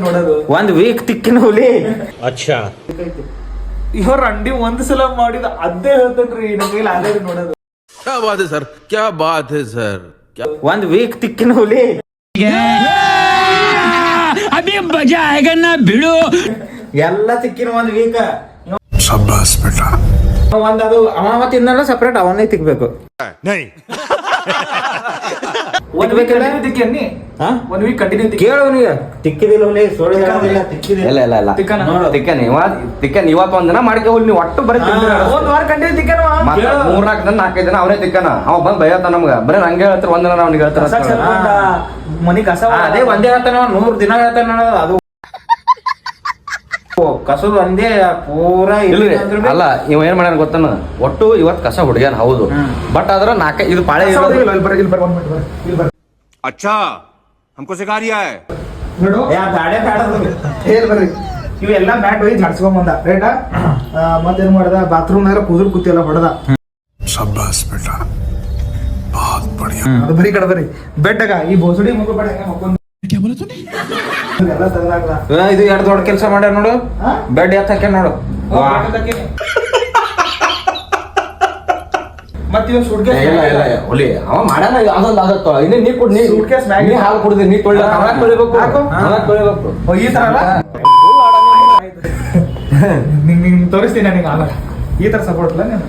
ನೋಡೋದು. ಒಂದ್ ವೀಕ್ ತಿಕ್ಕಿನ ಹುಲಿ. ಅಚ್ಚಾ ಇವ್ರ ಅಂಡಿ ಒಂದ್ ಸಲ ಮಾಡಿದ ಅದೇ ಹೇಳ್ತೇನ್ರಿ ನಮಗೆ ಆಲ್ರೆಡಿ ನೋಡೋದು. क्या बात है सर, क्या बात है सर. ಒಂದ್ ವೀಕ್ ತಿಕ್ಕಿನ ಹುಲಿ. ಅಭಿ ಮಜಾ ಆಯೇಗ ನಾ ಬಿಡು. ಎಲ್ಲ ತಿಕ್ಕಿನ ಒಂದ್ ವೀಕ್. शाबाश बेटा. ಒಂದ್ ಅದು ಅವ ತಿನ್ನಲ್ಲ ಸಪ್ರೇಟ್ ಅವನ್ನೇ ತಿಕ್ಬೇಕು. ಒಂದ್ ವೀಕ್ ಕಂಟಿನ್ಯೂ ತಿಕ್ಕಿ ಒಂದ್ ವೀಕ್ ಕಂಟಿನ್ಯೂ ಕೇಳು ಅವನಿಗೆ ತಿಕ್ಕಿದಿಲ್ಲ ಹುಲಿ ಸೋಳಿ ಹೇಳೋದಿಲ್ಲ ತಿಕ್ಕಿದೆ. ಇಲ್ಲ ಇಲ್ಲ ಇಲ್ಲ ತಿಕ್ಕನ್ ಇವತ್ತು ಒಂದಿನ ಮಾಡ್ಕೆ ಹೋಗಿ ನೀವು ಒಟ್ಟು ಬರೀ ಒಂದ್ ವಾರ ಕಂಟಿನ್ಯೂ ತಿಕ್ಕನ. 3-4 ದಿನ 5 ದಿನ ಅವನೇ ತಿಕ್ಕನ. ಅವ ಬಂದ್ ಭಯತ ನಮ್ಗ ಬರೀ ನಂಗೆ ಹೇಳ್ತಾರ ಒಂದಿನ ಅವ್ನಿಗೆ ಹೇಳ್ತಾರ ಮನಿ ಕಸ ಅದೇ ಒಂದೇ ಹೇಳ್ತಾನ 100 ದಿನ ಹೇಳ್ತಾನ. ಅದು ಕಸದ ಒಂದೇ ಪೂರಾ ಇಲ್ರಿ ಅಲ್ಲ ಇವ ಏನ್ ಮಾಡ್ಯಾನ ಗೊತ್ತನ ಒಟ್ಟು ಇವತ್ ಕಸ ಹುಡುಗ್ಯಾನ ಹೌದು ಬಟ್ ಅದ್ರ ಇದು ಪಾಳೆ अच्छा हमको सिखा रिया है. ನೋಡು ಇವೆಲ್ಲ ಮ್ಯಾಟ್ ಹೋಗಿ ಝಾಡ್ಸ್ಕೊಂಡ್ ಬಂದ ರೇಟ. ಮತ್ತೇನ್ ಮಾಡ್ದ ಬಾತ್ರೂಮ್ನಾಗ ಕುದುರ್ ಕೂತಿಯಲ್ಲ ಹೊಡೆದ. शाबाश बेटा, बहुत बढ़िया. ಅದು ಬರೀ ಕಡೆ ಬರೀ ಬೆಡ್ಡಾಗ ಈ ಬೋಸಡಿ ಮುಗ ಬೇಡ ಎಲ್ಲ ತೆಗ್ದಾಕ್ದ. ಇದು ಎರಡು ದೊಡ್ಡ ಕೆಲಸ ಮಾಡ್ಯಾರ ನೋಡು. ಬೆಡ್ ಎತ್ತಕ್ಕೆ ನೋಡು. ಮತ್ತೆ ಇವ್ ಸುಡ್ಕೆ ಹುಲಿ ಅವ ಮಾಡ್ಯಾನ ಅದೊಂದು ಆಗತ್ತ ಇನ್ನು ನೀ ಕುಡ್ ನೀ Suitcase ಮ್ಯಾಗ ನೀ ಹಾಲು ಕುಡ್ದಿ ನೀ ತೊಳ್ದ ಅವಾಗ ತೊಳಿಬೇಕು ಈ ತರ ಅಲ್ಲ ನಿಂಗ್ ತೋರಿಸ್ತೀನಿ ನನಗೆ ಆಗಲ್ಲ ಈ ತರ ಸಪೋರ್ಟ್ ಇಲ್ಲ ನೀನು.